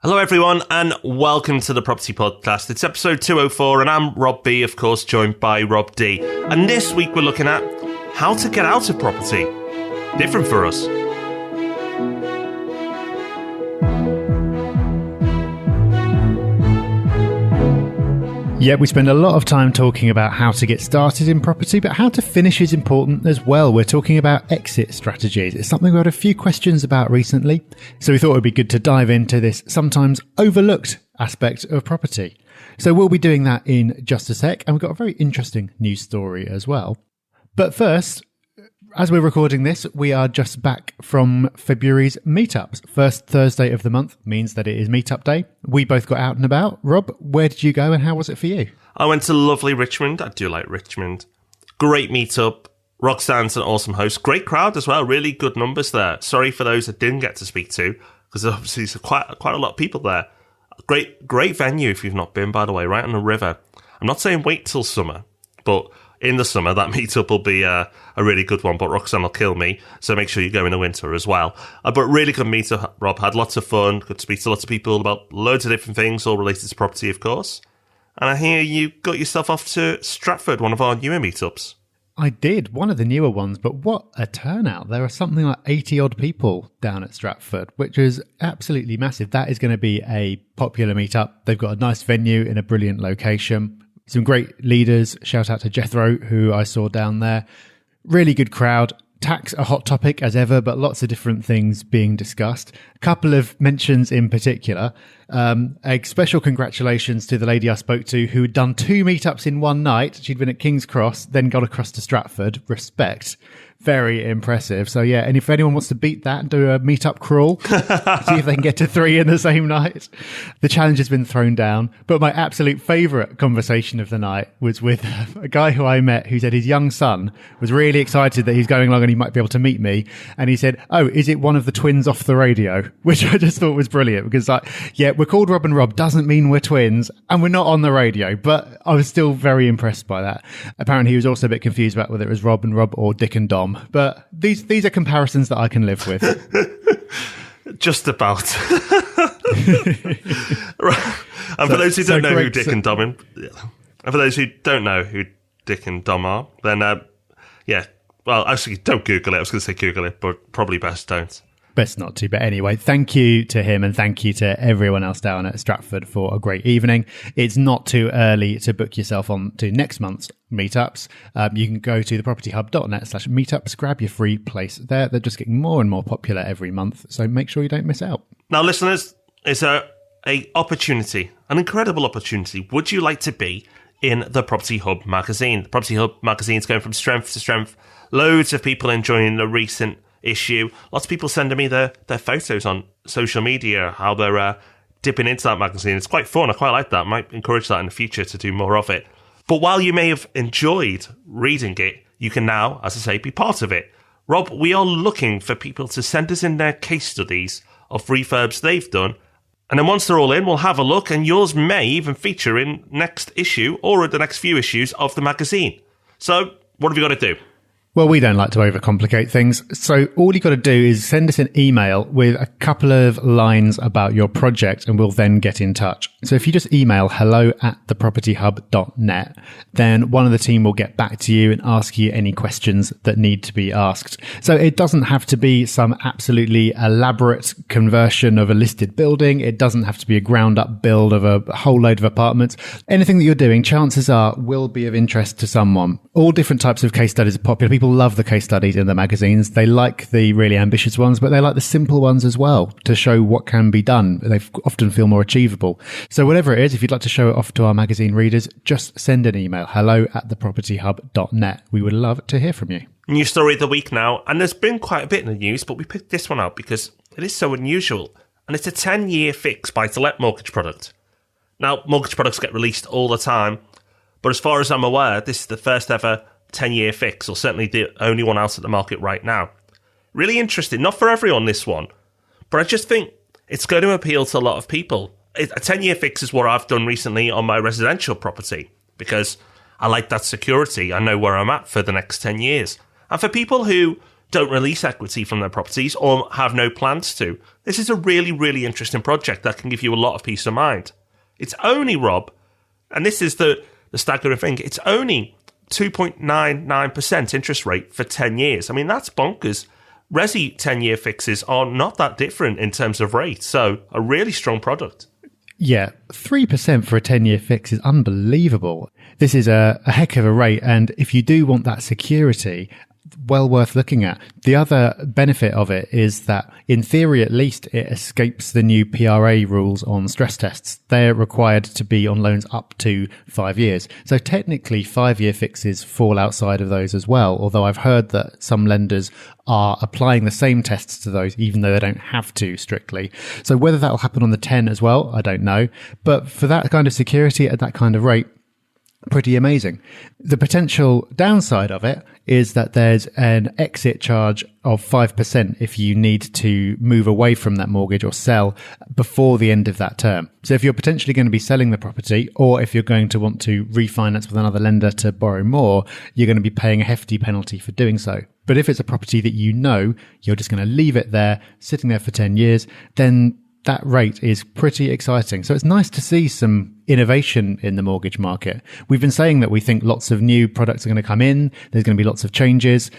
Hello everyone and welcome to the Property Podcast. It's episode 204 and I'm Rob B, of course, joined by Rob D. And this week we're looking at how to get out of property. Different for us. Yeah, we spend a lot of time talking about how to get started in property, but how to finish is important as well. We're talking about exit strategies. It's something we had a few questions about recently, so we thought it would be good to dive into this sometimes overlooked aspect of property. So we'll be doing that in just a sec, and we've got a very interesting news story as well. But first, as we're recording this, we are just back from February's meetups. First Thursday of the month means that it is meetup day. We both got out and about. Rob, where did you go and how was it for you? I went to lovely Richmond. I do like Richmond. Great meetup. Roxanne's an awesome host. Great crowd as well. Really good numbers there. Sorry for those I didn't get to speak to, because obviously there's quite a lot of people there. Great venue if you've not been, by the way, right on the river. I'm not saying wait till summer, but in the summer, that meetup will be a really good one, but Roxanne will kill me, so make sure you go in the winter as well. But really good meetup, Rob. Had lots of fun, got to speak to lots of people about loads of different things, all related to property, of course. And I hear you got yourself off to Stratford, one of our newer meetups. I did, one of the newer ones, but what a turnout. There are something like 80-odd people down at Stratford, which is absolutely massive. That is going to be a popular meetup. They've got a nice venue in a brilliant location. Some great leaders. Shout out to Jethro, who I saw down there. Really good crowd. Tax a hot topic as ever, but lots of different things being discussed. A couple of mentions in particular. A special congratulations to the lady I spoke to who had done 2 meetups in one night. She'd been at King's Cross, then got across to Stratford. Respect. Very impressive. So yeah, and if anyone wants to beat that and do a meetup crawl, see if they can get to 3 in the same night. The challenge has been thrown down. But my absolute favourite conversation of the night was with a guy who I met who said his young son was really excited that he's going along and he might be able to meet me. And he said, "Oh, is it one of the twins off the radio?" Which I just thought was brilliant because yeah, we're called Rob and Rob doesn't mean we're twins and we're not on the radio, but I was still very impressed by that. Apparently he was also a bit confused about whether it was Rob and Rob or Dick and Dom. But these are comparisons that I can live with. Just about. Right. And for those who don't know who Dick and Dom are, then yeah. Well, actually, don't Google it. I was going to say Google it, but probably best don't. Best not to. But anyway, thank you to him and thank you to everyone else down at Stratford for a great evening. It's not too early to book yourself on to next month's meetups. You can go to thepropertyhub.net/meetups, grab your free place there. They're just getting more and more popular every month, so make sure you don't miss out. Now, listeners, it's a opportunity, an incredible opportunity. Would you like to be in the Property Hub magazine? The Property Hub magazine is going from strength to strength. Loads of people enjoying the recent issue. Lots of people sending me their photos on social media, how they're dipping into that magazine. It's quite fun. I quite like that. I might encourage that in the future to do more of it. But while you may have enjoyed reading it, you can now, as I say, be part of it. Rob, we are looking for people to send us in their case studies of refurbs they've done. And then once they're all in, we'll have a look, and yours may even feature in next issue or the next few issues of the magazine. So what have you got to do? Well, we don't like to overcomplicate things. So all you got to do is send us an email with a couple of lines about your project and we'll then get in touch. So if you just email hello@thepropertyhub.net, then one of the team will get back to you and ask you any questions that need to be asked. So it doesn't have to be some absolutely elaborate conversion of a listed building. It doesn't have to be a ground up build of a whole load of apartments. Anything that you're doing, chances are, will be of interest to someone. All different types of case studies are popular. People love the case studies in the magazines. They like the really ambitious ones, but they like the simple ones as well to show what can be done. They often feel more achievable. So whatever it is, if you'd like to show it off to our magazine readers, just send an email, hello@thepropertyhub.net. We would love to hear from you. New story of the week now, and there's been quite a bit in the news, but we picked this one out because it is so unusual, and it's a 10-year fixed buy-to-let mortgage product. Now, mortgage products get released all the time, but as far as I'm aware, this is the first ever 10-year fix, or certainly the only one out at the market right now. Really interesting. Not for everyone, this one, but I just think it's going to appeal to a lot of people. A 10-year fix is what I've done recently on my residential property because I like that security. I know where I'm at for the next 10 years. And for people who don't release equity from their properties or have no plans to. This is a really, really interesting project that can give you a lot of peace of mind. It's only, Rob, and this is the staggering thing, it's only 2.99% interest rate for 10 years. I mean, that's bonkers. Resi 10-year fixes are not that different in terms of rate, so a really strong product. Yeah, 3% for a 10-year fix is unbelievable. This is a heck of a rate, and if you do want that security, well worth looking at. The other benefit of it is that, in theory at least, it escapes the new PRA rules on stress tests. They're required to be on loans up to 5 years. So technically 5-year fixes fall outside of those as well, although I've heard that some lenders are applying the same tests to those, even though they don't have to strictly. So whether that will happen on the 10 as well, I don't know. But for that kind of security at that kind of rate, pretty amazing. The potential downside of it is that there's an exit charge of 5% if you need to move away from that mortgage or sell before the end of that term. So if you're potentially going to be selling the property, or if you're going to want to refinance with another lender to borrow more, you're going to be paying a hefty penalty for doing so. But if it's a property that you know you're just going to leave it there, sitting there for 10 years, then that rate is pretty exciting. So it's nice to see some innovation in the mortgage market. We've been saying that we think lots of new products are going to come in. There's going to be lots of changes,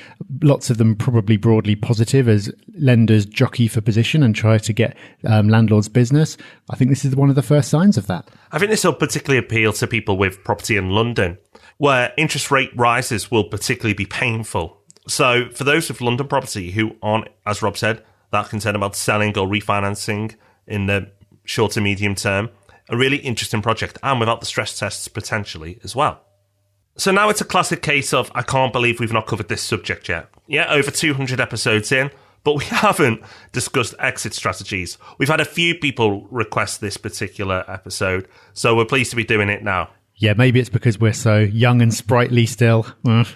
lots of them probably broadly positive as lenders jockey for position and try to get landlords' business. I think this is one of the first signs of that. I think this will particularly appeal to people with property in London, where interest rate rises will particularly be painful. So for those with London property who aren't, as Rob said, that concerned about selling or refinancing in the short to medium term, a really interesting project, and without the stress tests potentially as well. So now it's a classic case of, I can't believe we've not covered this subject yet. Yeah, over 200 episodes in, but we haven't discussed exit strategies. We've had a few people request this particular episode, so we're pleased to be doing it now. Yeah, maybe it's because we're so young and sprightly still,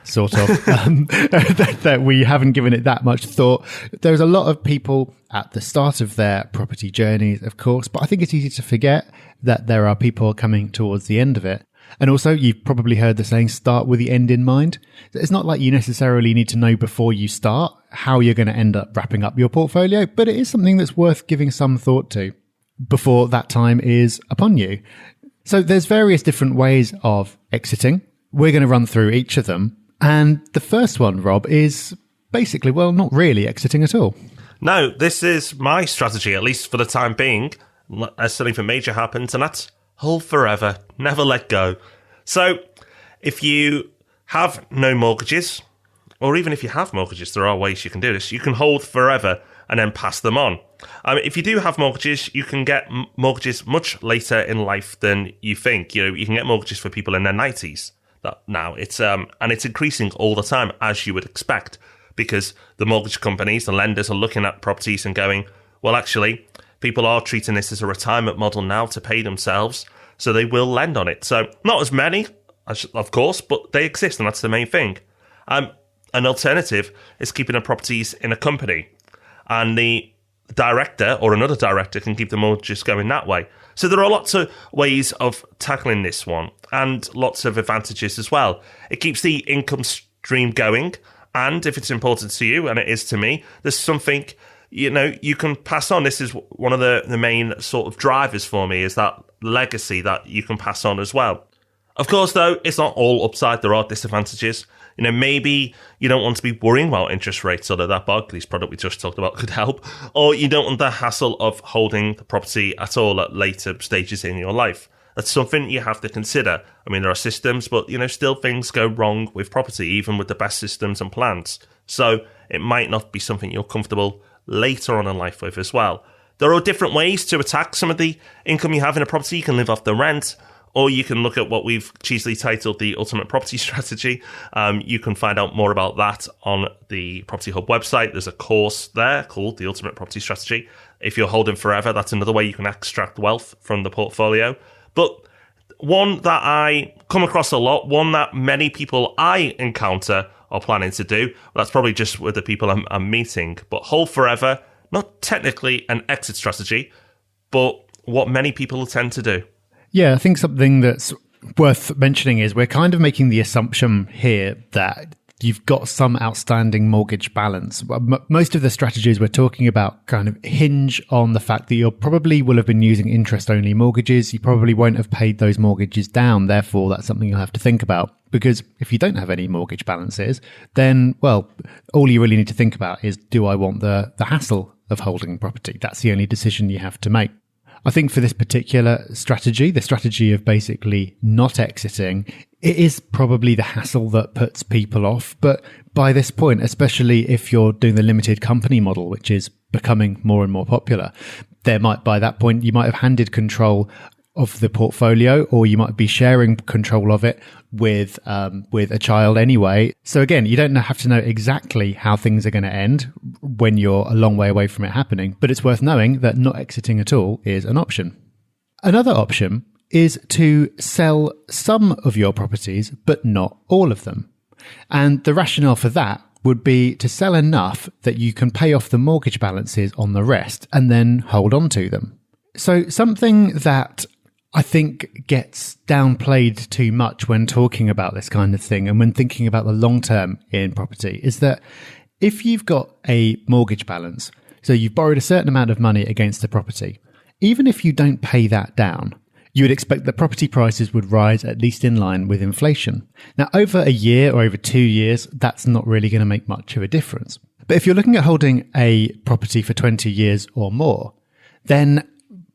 sort of, that we haven't given it that much thought. There's a lot of people at the start of their property journeys, of course, but I think it's easy to forget that there are people coming towards the end of it. And also, you've probably heard the saying, start with the end in mind. It's not like you necessarily need to know before you start how you're going to end up wrapping up your portfolio, but it is something that's worth giving some thought to before that time is upon you. So there's various different ways of exiting. We're going to run through each of them. And the first one, Rob, is basically, well, not really exiting at all. No, this is my strategy, at least for the time being, as something major happens, and that's hold forever, never let go. So if you have no mortgages, or even if you have mortgages, there are ways you can do this. You can hold forever and then pass them on. If you do have mortgages, you can get mortgages much later in life than you think. You know, you can get mortgages for people in their 90s. Now it's and it's increasing all the time, as you would expect, because the mortgage companies, the lenders, are looking at properties and going, well, actually, people are treating this as a retirement model now to pay themselves, so they will lend on it. So not as many, of course, but they exist, and that's the main thing. An alternative is keeping the properties in a company, and the director or another director can keep the mortgages going that way. So there are lots of ways of tackling this one, and lots of advantages as well. It keeps the income stream going, and if it's important to you, and it is to me, there's something, you know, you can pass on. This is one of the main sort of drivers for me, is that legacy that you can pass on as well. Of course, though, it's not all upside. There are disadvantages. You know, maybe you don't want to be worrying about interest rates, although that Barclays product we just talked about could help, or you don't want the hassle of holding the property at all at later stages in your life. That's something you have to consider. I mean, there are systems, but, you know, still things go wrong with property, even with the best systems and plans. So it might not be something you're comfortable later on in life with as well. There are different ways to attack some of the income you have in a property. You can live off the rent, or you can look at what we've cheesily titled the Ultimate Property Strategy. You can find out more about that on the Property Hub website. There's a course there called the Ultimate Property Strategy. If you're holding forever, that's another way you can extract wealth from the portfolio. But one that I come across a lot, one that many people I encounter are planning to do, that's probably just with the people I'm meeting, but hold forever, not technically an exit strategy, but what many people tend to do. Yeah, I think something that's worth mentioning is we're kind of making the assumption here that you've got some outstanding mortgage balance. Most of the strategies we're talking about kind of hinge on the fact that you probably will have been using interest-only mortgages. You probably won't have paid those mortgages down. Therefore, that's something you'll have to think about. Because if you don't have any mortgage balances, then, well, all you really need to think about is, do I want the hassle of holding property? That's the only decision you have to make. I think for this particular strategy, the strategy of basically not exiting, it is probably the hassle that puts people off. But by this point, especially if you're doing the limited company model, which is becoming more and more popular, by that point, you might have handed control of the portfolio, or you might be sharing control of it with a child anyway. So again, you don't have to know exactly how things are going to end when you're a long way away from it happening, but it's worth knowing that not exiting at all is an option. Another option is to sell some of your properties, but not all of them. And the rationale for that would be to sell enough that you can pay off the mortgage balances on the rest and then hold on to them. So something that I think gets downplayed too much when talking about this kind of thing and when thinking about the long term in property is that if you've got a mortgage balance, so you've borrowed a certain amount of money against a property, even if you don't pay that down, you would expect that property prices would rise at least in line with inflation. Now, over a year or over 2 years, that's not really going to make much of a difference. But if you're looking at holding a property for 20 years or more, then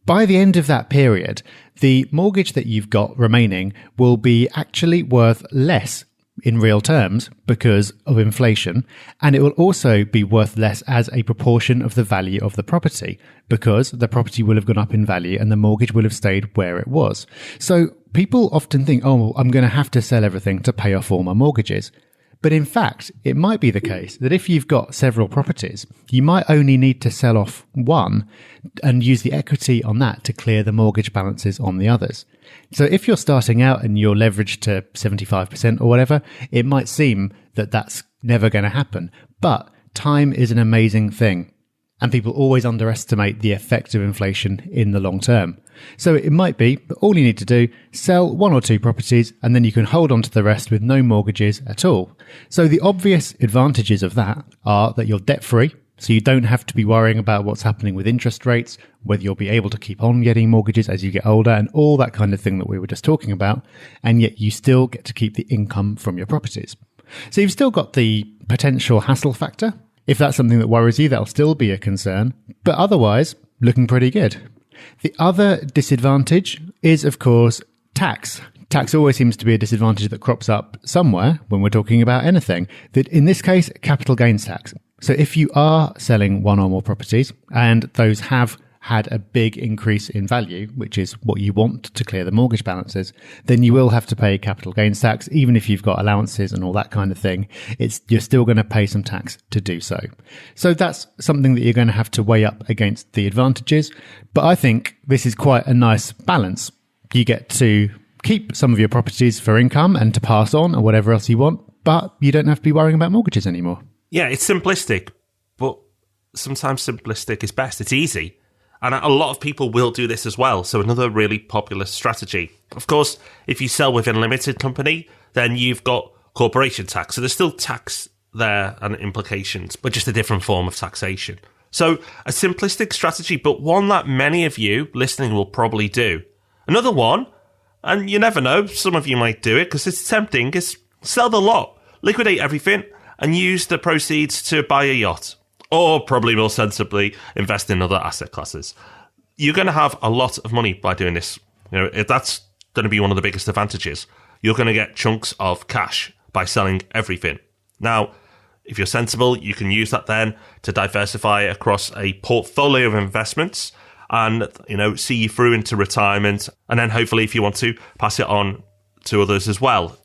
by the end of that period, the mortgage that you've got remaining will be actually worth less in real terms because of inflation, and it will also be worth less as a proportion of the value of the property because the property will have gone up in value and the mortgage will have stayed where it was. So people often think, oh, I'm going to have to sell everything to pay off all my mortgages. But in fact, it might be the case that if you've got several properties, you might only need to sell off one and use the equity on that to clear the mortgage balances on the others. So if you're starting out and you're leveraged to 75% or whatever, it might seem that that's never going to happen. But time is an amazing thing. And people always underestimate the effect of inflation in the long term. So it might be that all you need to do, sell 1 or 2 properties, and then you can hold on to the rest with no mortgages at all. So the obvious advantages of that are that you're debt free. So you don't have to be worrying about what's happening with interest rates, whether you'll be able to keep on getting mortgages as you get older and all that kind of thing that we were just talking about. And yet you still get to keep the income from your properties. So you've still got the potential hassle factor. If that's something that worries you, that'll still be a concern. But otherwise, looking pretty good. The other disadvantage is, of course, tax. Tax always seems to be a disadvantage that crops up somewhere when we're talking about anything. That in this case, capital gains tax. So if you are selling 1 or more properties and those have had a big increase in value, which is what you want to clear the mortgage balances, then you will have to pay capital gains tax. Even if you've got allowances and all that kind of thing, you're still going to pay some tax to do so. So that's something that you're going to have to weigh up against the advantages. But I think this is quite a nice balance. You get to keep some of your properties for income and to pass on or whatever else you want, but you don't have to be worrying about mortgages anymore. Yeah, it's simplistic, but sometimes simplistic is best. It's easy. And a lot of people will do this as well. So another really popular strategy. Of course, if you sell within a limited company, then you've got corporation tax. So there's still tax there and implications, but just a different form of taxation. So a simplistic strategy, but one that many of you listening will probably do. Another one, and you never know, some of you might do it because it's tempting, is sell the lot, liquidate everything, and use the proceeds to buy a yacht. Or probably more sensibly, invest in other asset classes. You're going to have a lot of money by doing this. You know, that's going to be one of the biggest advantages. You're going to get chunks of cash by selling everything. Now, if you're sensible, you can use that then to diversify across a portfolio of investments and, see you through into retirement. And then hopefully, if you want to, pass it on to others as well.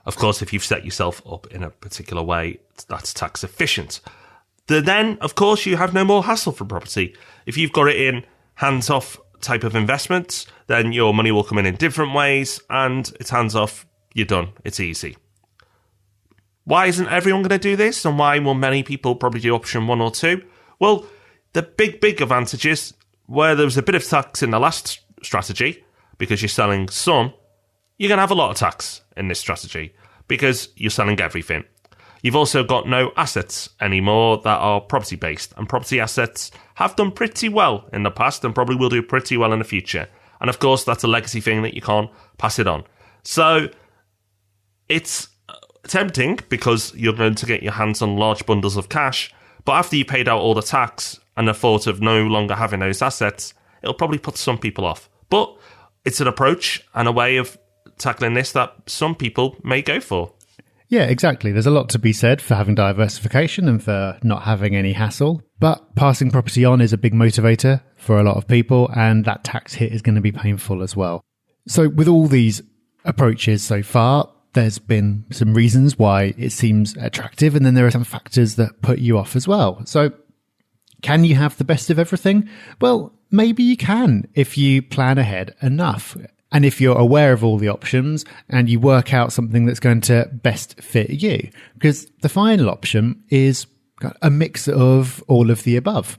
Of course, if you've set yourself up in a particular way, that's tax efficient. Then, of course, you have no more hassle for property. If you've got it in hands-off type of investments, then your money will come in different ways, and it's hands-off, you're done. It's easy. Why isn't everyone going to do this, and why will many people probably do option 1 or 2? Well, the big advantages, where there was a bit of tax in the last strategy, because you're selling some, you're going to have a lot of tax in this strategy, because you're selling everything. You've also got no assets anymore that are property based, and property assets have done pretty well in the past and probably will do pretty well in the future. And of course, that's a legacy thing that you can't pass it on. So it's tempting because you're going to get your hands on large bundles of cash, but after you paid out all the tax and the thought of no longer having those assets, it'll probably put some people off. But it's an approach and a way of tackling this that some people may go for. Yeah, exactly. There's a lot to be said for having diversification and for not having any hassle. But passing property on is a big motivator for a lot of people, and that tax hit is going to be painful as well. So with all these approaches so far, there's been some reasons why it seems attractive, and then there are some factors that put you off as well. So can you have the best of everything? Well, maybe you can if you plan ahead enough. And if you're aware of all the options and you work out something that's going to best fit you, because the final option is a mix of all of the above.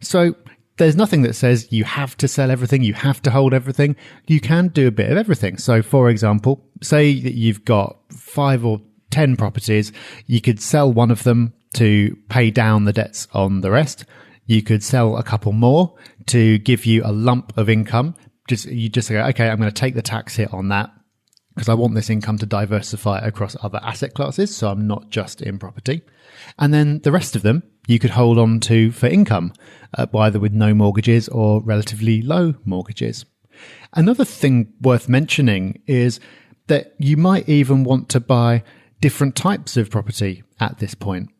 So there's nothing that says you have to sell everything, you have to hold everything. You can do a bit of everything. So for example, say that you've got 5 or 10 properties, you could sell one of them to pay down the debts on the rest. You could sell a couple more to give you a lump of income. You just go, okay, I'm going to take the tax hit on that because I want this income to diversify across other asset classes, so I'm not just in property. And then the rest of them you could hold on to for income, either with no mortgages or relatively low mortgages. Another thing worth mentioning is that you might even want to buy different types of property at this point.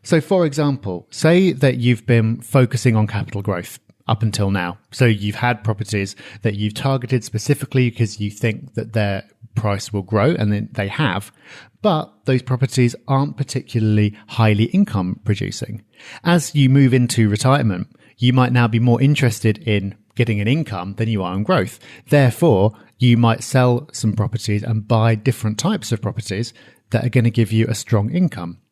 So for example, say that you've been focusing on capital growth up until now. So you've had properties that you've targeted specifically because you think that their price will grow, and then they have, but those properties aren't particularly highly income producing. As you move into retirement, you might now be more interested in getting an income than you are in growth. Therefore, you might sell some properties and buy different types of properties that are going to give you a strong income.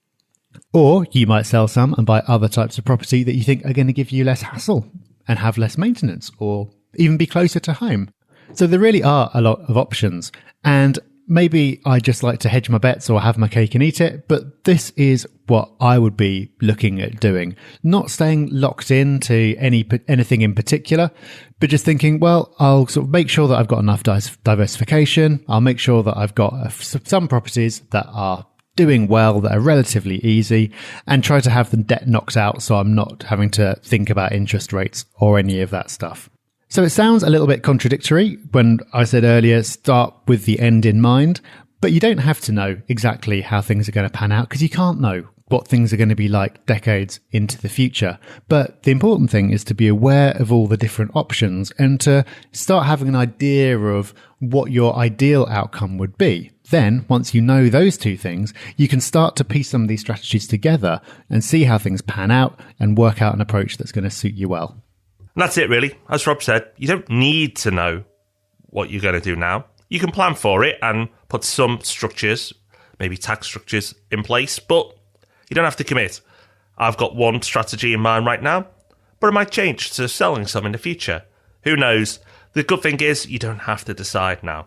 Or you might sell some and buy other types of property that you think are going to give you less hassle and have less maintenance, or even be closer to home. So there really are a lot of options. And maybe I just like to hedge my bets or have my cake and eat it, but this is what I would be looking at doing. Not staying locked into anything in particular, but just thinking, well, I'll sort of make sure that I've got enough diversification. I'll make sure that I've got some properties that are doing well, that are relatively easy, and try to have the debt knocked out so I'm not having to think about interest rates or any of that stuff. So it sounds a little bit contradictory when I said earlier, start with the end in mind, but you don't have to know exactly how things are going to pan out because you can't know what things are going to be like decades into the future. But the important thing is to be aware of all the different options and to start having an idea of what your ideal outcome would be. Then, once you know those two things, you can start to piece some of these strategies together and see how things pan out and work out an approach that's going to suit you well. And that's it, really. As Rob said, you don't need to know what you're going to do now. You can plan for it and put some structures, maybe tax structures, in place, but you don't have to commit. I've got one strategy in mind right now, but it might change to selling some in the future. Who knows? The good thing is you don't have to decide now.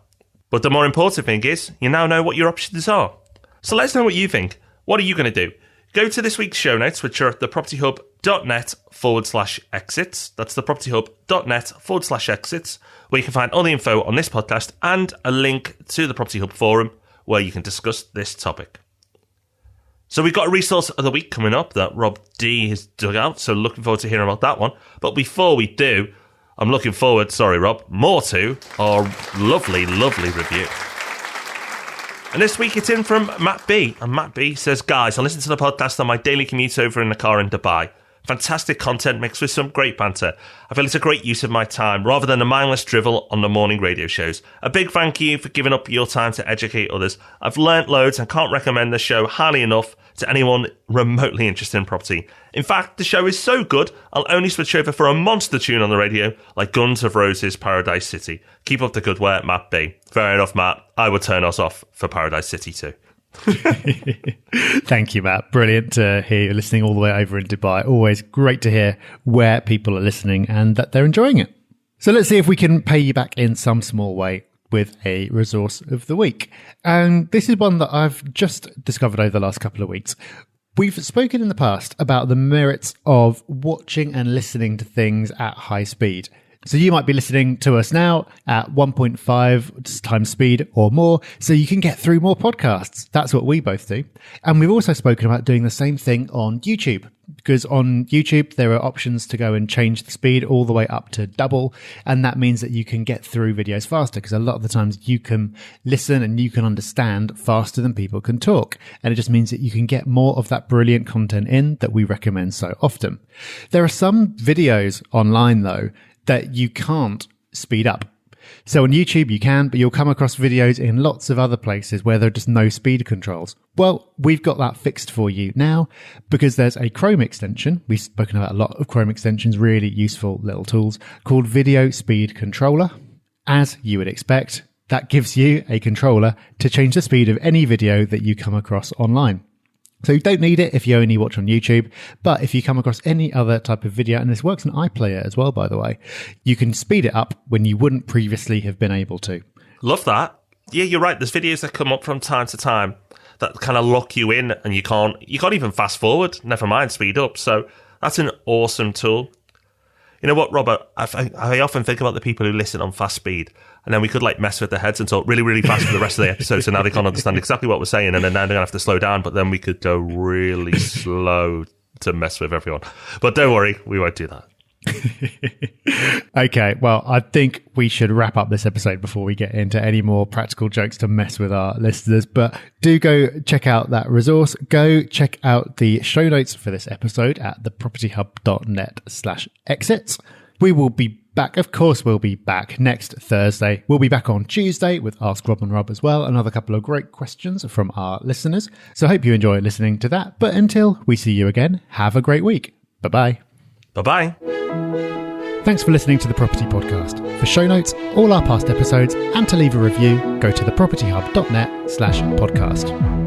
But the more important thing is you now know what your options are. So let us know what you think. What are you going to do? Go to this week's show notes, which are at thepropertyhub.net/exits. That's thepropertyhub.net/exits, where you can find all the info on this podcast and a link to the Property Hub forum where you can discuss this topic. So we've got a resource of the week coming up that Rob D has dug out, so looking forward to hearing about that one. But before we do, I'm looking forward, more to our lovely, lovely review. And this week it's in from Matt B. And Matt B says, guys, I listen to the podcast on my daily commute over in the car in Dubai. Fantastic content mixed with some great banter. I feel it's a great use of my time rather than a mindless drivel on the morning radio shows. A big thank you for giving up your time to educate others. I've learnt loads and can't recommend the show highly enough to anyone remotely interested in property. In fact, the show is so good, I'll only switch over for a monster tune on the radio like Guns N' Roses' Paradise City. Keep up the good work, Matt B. Fair enough, Matt. I would turn us off for Paradise City too. Thank you, Matt. Brilliant to hear you listening all the way over in Dubai. Always great to hear where people are listening and that they're enjoying it. So let's see if we can pay you back in some small way. with a resource of the week. And this is one that I've just discovered over the last couple of weeks. We've spoken in the past about the merits of watching and listening to things at high speed. So you might be listening to us now at 1.5 times speed or more, so you can get through more podcasts. That's what we both do. And we've also spoken about doing the same thing on YouTube, because on YouTube, there are options to go and change the speed all the way up to double. And that means that you can get through videos faster, because a lot of the times you can listen and you can understand faster than people can talk. And it just means that you can get more of that brilliant content in that we recommend so often. There are some videos online, though, that you can't speed up. So on YouTube you can, but you'll come across videos in lots of other places where there are just no speed controls. Well, we've got that fixed for you now because there's a Chrome extension. We've spoken about a lot of Chrome extensions, really useful little tools, called Video Speed Controller. As you would expect, that gives you a controller to change the speed of any video that you come across online. So you don't need it if you only watch on YouTube, but if you come across any other type of video, and this works on iPlayer as well, by the way, you can speed it up when you wouldn't previously have been able to. Love that. Yeah, you're right. There's videos that come up from time to time that kind of lock you in, and you can't even fast forward, never mind speed up. So that's an awesome tool. You know what, Robert? I often think about the people who listen on fast speed, and then we could mess with their heads and talk really, really fast for the rest of the episode, so now they can't understand exactly what we're saying, and then now they're going to have to slow down, but then we could go really slow to mess with everyone. But don't worry, we won't do that. Okay, well, I think we should wrap up this episode before we get into any more practical jokes to mess with our listeners. But do go check out that resource. Go check out the show notes for this episode at thepropertyhub.net/exits. We will be back. Of course, we'll be back next Thursday. We'll be back on Tuesday with Ask Rob and Rob as well. Another couple of great questions from our listeners. So I hope you enjoy listening to that. But until we see you again, have a great week. Bye-bye. Bye-bye. Thanks for listening to The Property Podcast. For show notes, all our past episodes, and to leave a review, go to thepropertyhub.net/podcast.